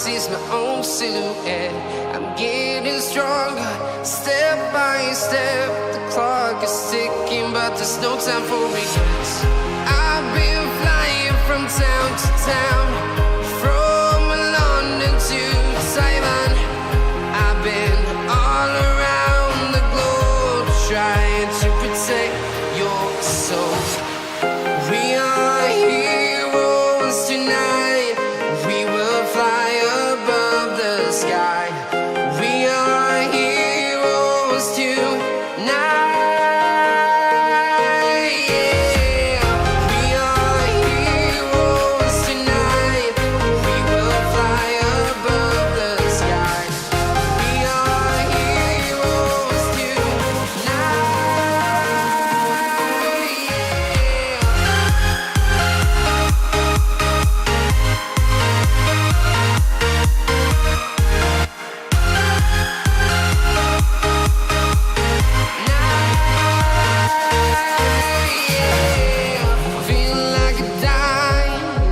sees my own silhouette. I'm getting stronger, step by step. The clock is ticking, but there's no time for regrets. I've been flying from town to town, from London to Taiwan. I've been all around the globe, trying to protect your soul. We are heroes tonight. We will fly above the sky. We are heroes tonight. Yeah. We are heroes tonight. We will fly above the sky. We are heroes tonight. Feel like a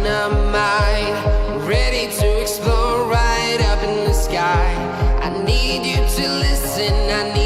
dynamite, ready to explode right up in the sky. I need you to listen, I need